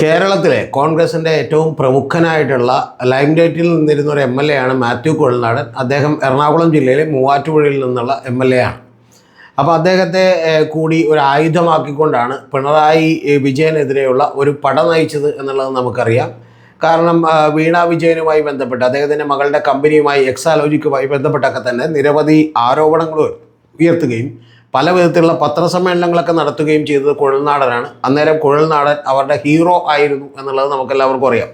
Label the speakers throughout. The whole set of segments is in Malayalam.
Speaker 1: കേരളത്തിലെ കോൺഗ്രസിൻ്റെ ഏറ്റവും പ്രമുഖനായിട്ടുള്ള ലൈംലൈറ്റിൽ നിന്നിരുന്ന ഒരു MLA ആണ് മാത്യു കുഴൽനാടൻ. അദ്ദേഹം എറണാകുളം ജില്ലയിലെ മൂവാറ്റുപുഴയിൽ നിന്നുള്ള MLA ആണ്. അപ്പോൾ അദ്ദേഹത്തെ കൂടി ഒരു ആയുധമാക്കിക്കൊണ്ടാണ് പിണറായി വിജയനെതിരെയുള്ള ഒരു പട നയിച്ചത് എന്നുള്ളത് നമുക്കറിയാം. കാരണം വീണ വിജയനുമായി ബന്ധപ്പെട്ട് അദ്ദേഹത്തിൻ്റെ മകളുടെ കമ്പനിയുമായി എക്സാലോജിക്കുമായി ബന്ധപ്പെട്ടൊക്കെ തന്നെ നിരവധി ആരോപണങ്ങൾ ഉയർത്തുകയും പല വിധത്തിലുള്ള പത്രസമ്മേളനങ്ങളൊക്കെ നടത്തുകയും ചെയ്തത് കുഴൽനാടനാണ്. അന്നേരം കുഴൽനാടൻ അവരുടെ ഹീറോ ആയിരുന്നു എന്നുള്ളത് നമുക്കെല്ലാവർക്കും അറിയാം.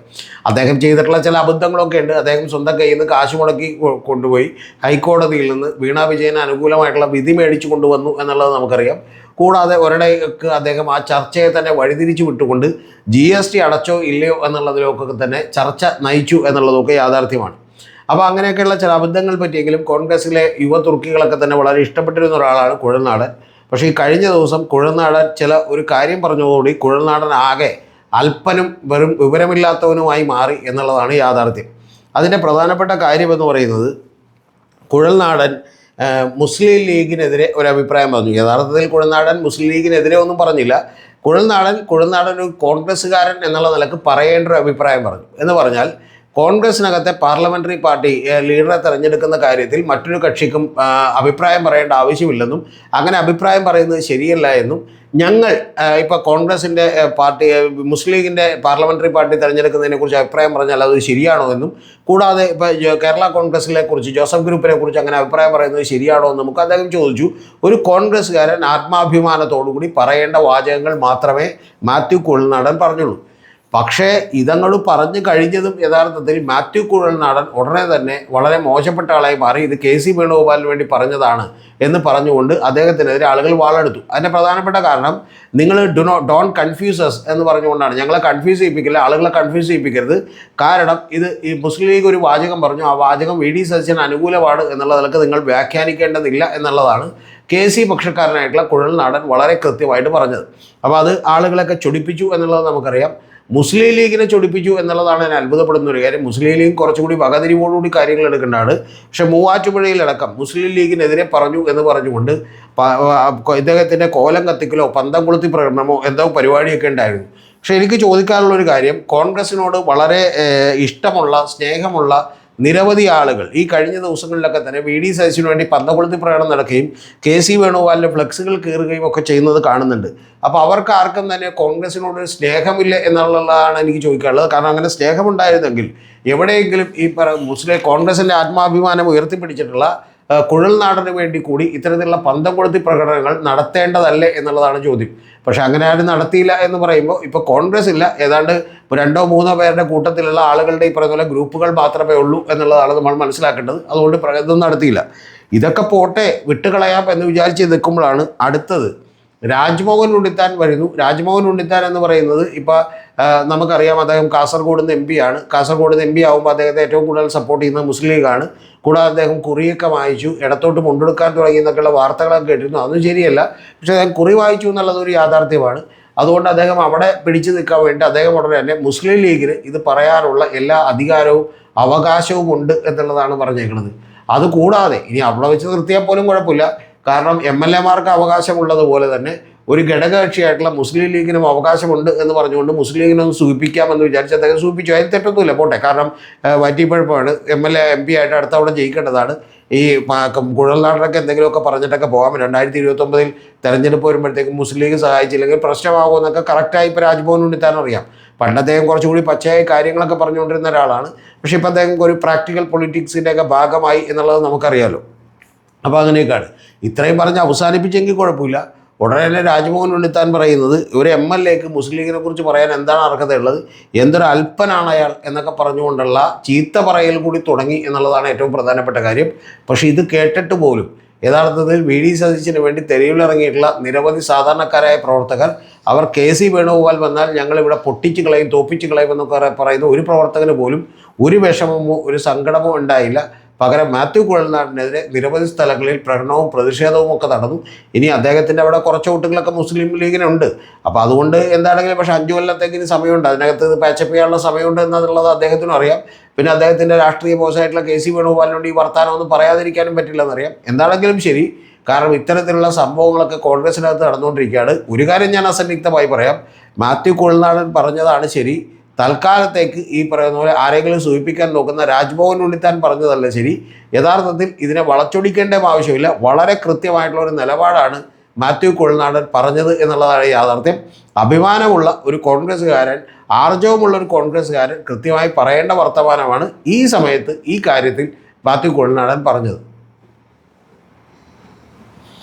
Speaker 1: അദ്ദേഹം ചെയ്തിട്ടുള്ള ചില അബദ്ധങ്ങളൊക്കെ ഉണ്ട്. അദ്ദേഹം സ്വന്തം കയ്യിൽ നിന്ന് കാശ് മുടക്കി കൊണ്ടുപോയി ഹൈക്കോടതിയിൽ നിന്ന് വീണ വിജയന് അനുകൂലമായിട്ടുള്ള വിധി മേടിച്ചു കൊണ്ടുവന്നു എന്നുള്ളത് നമുക്കറിയാം. കൂടാതെ ഒരിടയ്ക്ക് അദ്ദേഹം ആ ചർച്ചയെ തന്നെ വഴിതിരിച്ചു വിട്ടുകൊണ്ട് GST അടച്ചോ ഇല്ലയോ എന്നുള്ളതിലൊക്കെ തന്നെ ചർച്ച നയിച്ചു എന്നുള്ളതൊക്കെ യാഥാർത്ഥ്യമാണ്. അപ്പോൾ അങ്ങനെയൊക്കെയുള്ള ചില അബദ്ധങ്ങൾ പറ്റിയെങ്കിലും കോൺഗ്രസ്സിലെ യുവ തുർക്കികളൊക്കെ തന്നെ വളരെ ഇഷ്ടപ്പെട്ടിരുന്ന ഒരാളാണ് കുഴൽനാടൻ. പക്ഷേ ഈ കഴിഞ്ഞ ദിവസം കുഴൽനാടൻ ഒരു കാര്യം പറഞ്ഞതോടുകൂടി കുഴൽനാടൻ ആകെ അല്പനും വെറും വിവരമില്ലാത്തവനുമായി മാറി എന്നുള്ളതാണ് യാഥാർത്ഥ്യം. അതിൻ്റെ പ്രധാനപ്പെട്ട കാര്യമെന്ന് പറയുന്നത് കുഴൽനാടൻ മുസ്ലിം ലീഗിനെതിരെ ഒരു അഭിപ്രായം പറഞ്ഞു. യഥാർത്ഥത്തിൽ കുഴൽനാടൻ മുസ്ലിം ലീഗിനെതിരെ ഒന്നും പറഞ്ഞില്ല. കുഴൽനാടൻ ഒരു കോൺഗ്രസ്സുകാരൻ എന്നുള്ള നിലക്ക് പറയേണ്ട ഒരു അഭിപ്രായം പറഞ്ഞു. എന്ന് പറഞ്ഞാൽ കോൺഗ്രസിനകത്തെ പാർലമെൻ്ററി പാർട്ടി ലീഡറെ തിരഞ്ഞെടുക്കുന്ന കാര്യത്തിൽ മറ്റൊരു കക്ഷിക്കും അഭിപ്രായം പറയേണ്ട ആവശ്യമില്ലെന്നും അങ്ങനെ അഭിപ്രായം പറയുന്നത് ശരിയല്ല എന്നും ഞങ്ങൾ ഇപ്പോൾ കോൺഗ്രസിൻ്റെ പാർട്ടി മുസ്ലിം ലീഗിൻ്റെ പാർലമെൻ്ററി പാർട്ടി തിരഞ്ഞെടുക്കുന്നതിനെക്കുറിച്ച് അഭിപ്രായം പറഞ്ഞാൽ അത് ശരിയാണോ എന്നും കൂടാതെ ഇപ്പോൾ കേരള കോൺഗ്രസിനെ കുറിച്ച് ജോസഫ് ഗ്രൂപ്പിനെ കുറിച്ച് അങ്ങനെ അഭിപ്രായം പറയുന്നത് ശരിയാണോ എന്ന് നമുക്ക് അദ്ദേഹം ചോദിച്ചു. ഒരു കോൺഗ്രസ്സുകാരൻ ആത്മാഭിമാനത്തോടുകൂടി പറയേണ്ട വാചകങ്ങൾ മാത്രമേ മാത്യു കുഴൽനാടൻ പറഞ്ഞുള്ളൂ. പക്ഷേ ഇതങ്ങൾ പറഞ്ഞു കഴിഞ്ഞതും യഥാർത്ഥത്തിൽ മാത്യു കുഴൽനാടൻ ഉടനെ തന്നെ വളരെ മോശപ്പെട്ട ആളായി മാറി. ഇത് KC വേണുഗോപാലിന് വേണ്ടി പറഞ്ഞതാണ് എന്ന് പറഞ്ഞുകൊണ്ട് അദ്ദേഹത്തിനെതിരെ ആളുകൾ വാളെടുത്തു. അതിൻ്റെ പ്രധാനപ്പെട്ട കാരണം നിങ്ങൾ ഡോണ്ട് കൺഫ്യൂസ് അസ് എന്ന് പറഞ്ഞുകൊണ്ടാണ്. ഞങ്ങളെ കൺഫ്യൂസ് ചെയ്യിപ്പിക്കില്ല, ആളുകളെ കൺഫ്യൂസ് ചെയ്യിപ്പിക്കരുത്. കാരണം ഈ മുസ്ലിം ലീഗ് ഒരു വാചകം പറഞ്ഞു, ആ വാചകം VD സതീശന് അനുകൂലമാണ് എന്നുള്ളതിലൊക്കെ നിങ്ങൾ വ്യാഖ്യാനിക്കേണ്ടതില്ല എന്നുള്ളതാണ് KC പക്ഷക്കാരനായിട്ടുള്ള കുഴൽനാടൻ വളരെ കൃത്യമായിട്ട് പറഞ്ഞത്. അപ്പോൾ അത് ആളുകളൊക്കെ ചൊടിപ്പിച്ചു എന്നുള്ളത് നമുക്കറിയാം. മുസ്ലിം ലീഗിനെ ചൊടിപ്പിച്ചു എന്നുള്ളതാണ് ഞാൻ അത്ഭുതപ്പെടുന്ന ഒരു കാര്യം. മുസ്ലിം ലീഗ് കുറച്ചുകൂടി വകതിരിവോടുകൂടി കാര്യങ്ങൾ എടുക്കേണ്ടതാണ്. പക്ഷേ മൂവാറ്റുപുഴയിലടക്കം മുസ്ലിം ലീഗിനെതിരെ പറഞ്ഞു എന്ന് പറഞ്ഞുകൊണ്ട് ഇദ്ദേഹത്തിൻ്റെ കോലം കത്തിക്കലോ പന്തം കൊളുത്തി പ്രകടനമോ എന്തോ പരിപാടിയൊക്കെ ഉണ്ടായിരുന്നു. പക്ഷേ എനിക്ക് ചോദിക്കാനുള്ളൊരു കാര്യം, കോൺഗ്രസിനോട് വളരെ ഇഷ്ടമുള്ള സ്നേഹമുള്ള നിരവധി ആളുകൾ ഈ കഴിഞ്ഞ ദിവസങ്ങളിലൊക്കെ തന്നെ VD സതീശന് വേണ്ടി പന്തംകൊളുത്തി പ്രകടനം നടക്കുകയും KC വേണുഗോപാലിൻ്റെ ഫ്ലെക്സുകൾ കീറുകയും ഒക്കെ ചെയ്യുന്നത് കാണുന്നുണ്ട്. അപ്പോൾ അവർക്ക് ആർക്കും തന്നെ കോൺഗ്രസിനോട് സ്നേഹമില്ല എന്നുള്ളതാണ് എനിക്ക് ചോദിക്കാനുള്ളത്. കാരണം അങ്ങനെ സ്നേഹമുണ്ടായിരുന്നെങ്കിൽ എവിടെയെങ്കിലും ഈ മുസ്ലിം കോൺഗ്രസിൻ്റെ ആത്മാഭിമാനം ഉയർത്തിപ്പിടിച്ചിട്ടുള്ള കുഴൽനാടന് വേണ്ടി കൂടി ഇത്തരത്തിലുള്ള പന്തംകൊളുത്തി പ്രകടനങ്ങൾ നടത്തേണ്ടതല്ലേ എന്നുള്ളതാണ് ചോദ്യം. പക്ഷെ അങ്ങനെ ആരും നടത്തിയില്ല എന്ന് പറയുമ്പോൾ ഇപ്പോൾ കോൺഗ്രസ് ഇല്ല, ഏതാണ്ട് 2-3 പേരുടെ കൂട്ടത്തിലുള്ള ആളുകളുടെ ഈ പറയുന്ന പോലെ ഗ്രൂപ്പുകൾ മാത്രമേ ഉള്ളൂ എന്നുള്ളതാണ് നമ്മൾ മനസ്സിലാക്കേണ്ടത്. അതുകൊണ്ട് ഇതൊന്നും നടത്തിയില്ല. ഇതൊക്കെ പോട്ടെ, വിട്ടുകളയാം എന്ന് വിചാരിച്ച് നിൽക്കുമ്പോഴാണ് അടുത്തത് രാജ്മോഹൻ ഉണ്ണിത്താൻ വരുന്നു. രാജ്മോഹൻ ഉണ്ണിത്താൻ എന്ന് പറയുന്നത് ഇപ്പോൾ നമുക്കറിയാം, അദ്ദേഹം കാസർഗോഡ് നിന്ന് MP ആണ്. കാസർഗോഡ് നിന്ന് MP ആകുമ്പോൾ അദ്ദേഹത്തെ ഏറ്റവും കൂടുതൽ സപ്പോർട്ട് ചെയ്യുന്നത് മുസ്ലിം ലീഗാണ്. കൂടാതെ അദ്ദേഹം കുറിയൊക്കെ വായിച്ചു, ഇടത്തോട്ട് മുണ്ടെടുക്കാൻ തുടങ്ങി എന്നൊക്കെയുള്ള വാർത്തകളൊക്കെ കേട്ടിരുന്നു. അതൊന്നും ശരിയല്ല. പക്ഷേ അദ്ദേഹം കുറി വായിച്ചു എന്നുള്ളത് ഒരു യാഥാർത്ഥ്യമാണ്. അതുകൊണ്ട് അദ്ദേഹം അവിടെ പിടിച്ചു നിൽക്കാൻ വേണ്ടി അദ്ദേഹം ഉടനെ തന്നെ മുസ്ലിം ലീഗിന് ഇത് പറയാനുള്ള എല്ലാ അധികാരവും അവകാശവും ഉണ്ട് എന്നുള്ളതാണ് പറഞ്ഞേക്കുന്നത്. അതുകൂടാതെ ഇനി അവിടെ വെച്ച് നിർത്തിയാൽ പോലും കുഴപ്പമില്ല. കാരണം MLA-മാർക്ക് അവകാശമുള്ളതുപോലെ തന്നെ ഒരു ഘടകകക്ഷിയായിട്ടുള്ള മുസ്ലിം ലീഗിനും അവകാശമുണ്ട് എന്ന് പറഞ്ഞുകൊണ്ട് മുസ്ലിം ലീഗിനൊന്ന് സൂചിപ്പിക്കാമെന്ന് വിചാരിച്ച് അദ്ദേഹം സൂചിപ്പിച്ചു. അതിൽ തെറ്റൊന്നുമില്ല, പോട്ടെ. കാരണം വറ്റിപ്പഴപ്പമാണ്. MLA MP ആയിട്ട് അടുത്ത അവിടെ ജയിക്കേണ്ടതാണ്. ഈ കുഴൽനാടനൊക്കെ എന്തെങ്കിലുമൊക്കെ പറഞ്ഞിട്ടൊക്കെ പോകാം. 2029 തെരഞ്ഞെടുപ്പ് വരുമ്പോഴത്തേക്കും മുസ്ലിം ലീഗ് സഹായിച്ചില്ലെങ്കിൽ പ്രശ്നമാകുമെന്നൊക്കെ കറക്റ്റായി ഇപ്പോൾ രാജ്ഭവൻ ഉണ്ണിത്താൻ അറിയാം. പണ്ട് അദ്ദേഹം കുറച്ചുകൂടി പച്ചയായ കാര്യങ്ങളൊക്കെ പറഞ്ഞുകൊണ്ടിരുന്ന ഒരാളാണ്. പക്ഷേ ഇപ്പോൾ അദ്ദേഹം ഒരു പ്രാക്ടിക്കൽ പൊളിറ്റിക്സിൻ്റെയൊക്കെ ഭാഗമായി എന്നുള്ളത് നമുക്കറിയാമല്ലോ. അപ്പോൾ അങ്ങനെയൊക്കെയാണ്. ഇത്രയും പറഞ്ഞ് അവസാനിപ്പിച്ചെങ്കിൽ കുഴപ്പമില്ല. ഉടനെ തന്നെ രാജ്മോഹൻ ഉണ്ണിത്താൻ പറയുന്നത് ഒരു MLA-ക്ക് മുസ്ലിം ലീഗിനെ കുറിച്ച് പറയാൻ എന്താണ് അർഹതയുള്ളത്, എന്തൊരു അല്പനാണ് അയാൾ എന്നൊക്കെ പറഞ്ഞുകൊണ്ടുള്ള ചീത്ത പറയൽ കൂടി തുടങ്ങി എന്നുള്ളതാണ് ഏറ്റവും പ്രധാനപ്പെട്ട കാര്യം. പക്ഷേ ഇത് കേട്ടിട്ട് പോലും യഥാർത്ഥത്തിൽ VD സതീശന് വേണ്ടി തെരുവിലിറങ്ങിയിട്ടുള്ള നിരവധി സാധാരണക്കാരായ പ്രവർത്തകർ, അവർ KC വേണുഗോപാൽ വന്നാൽ ഞങ്ങളിവിടെ പൊട്ടിച്ച് കളയും തോപ്പിച്ച് കളയും എന്നൊക്കെ പറയുന്ന ഒരു പ്രവർത്തകന് പോലും ഒരു വിഷമമോ ഒരു സങ്കടമോ ഉണ്ടായില്ല. പകരം മാത്യു കുഴൽനാടനെതിരെ നിരവധി സ്ഥലങ്ങളിൽ പ്രകടനവും പ്രതിഷേധവും ഒക്കെ നടന്നു. ഇനി അദ്ദേഹത്തിൻ്റെ അവിടെ കുറച്ച് വോട്ടുകളൊക്കെ മുസ്ലിം ലീഗിനുണ്ട്. അപ്പോൾ അതുകൊണ്ട് എന്താണെങ്കിലും പക്ഷേ 5 കൊല്ലത്തേക്ക് ഇനി സമയമുണ്ട്, അതിനകത്ത് പാച്ചപ്പ് ചെയ്യാനുള്ള സമയമുണ്ട് എന്നുള്ളത് അദ്ദേഹത്തിനും അറിയാം. പിന്നെ അദ്ദേഹത്തിൻ്റെ രാഷ്ട്രീയ ബോസായിട്ടുള്ള KC വേണുഗോപാലിനോട് ഈ വർത്തമാനമൊന്നും പറയാതിരിക്കാനും പറ്റില്ലെന്നറിയാം. എന്താണെങ്കിലും ശരി, കാരണം ഇത്തരത്തിലുള്ള സംഭവങ്ങളൊക്കെ കോൺഗ്രസിനകത്ത് നടന്നുകൊണ്ടിരിക്കുകയാണ്. ഒരു കാര്യം ഞാൻ അസന്നിഗ്ധമായി പറയാം, മാത്യു കുഴൽനാടൻ പറഞ്ഞതാണ് ശരി. തൽക്കാലത്തേക്ക് ഈ പറയുന്ന പോലെ ആരെങ്കിലും സൂചിപ്പിക്കാൻ നോക്കുന്ന രാജ്ഭവൻ ഉണ്ണിത്താൻ പറഞ്ഞതല്ല ശരി. യഥാർത്ഥത്തിൽ ഇതിനെ വളച്ചൊടിക്കേണ്ട ആവശ്യമില്ല. വളരെ കൃത്യമായിട്ടുള്ള ഒരു നിലപാടാണ് മാത്യു കുഴൽനാടൻ പറഞ്ഞത് എന്നുള്ളതാണ് യാഥാർത്ഥ്യം. അഭിമാനമുള്ള ഒരു കോൺഗ്രസ്സുകാരൻ, ആർജവമുള്ള ഒരു കോൺഗ്രസ്സുകാരൻ കൃത്യമായി പറയേണ്ട വർത്തമാനമാണ് ഈ സമയത്ത് ഈ കാര്യത്തിൽ മാത്യു കുഴൽനാടൻ പറഞ്ഞത്.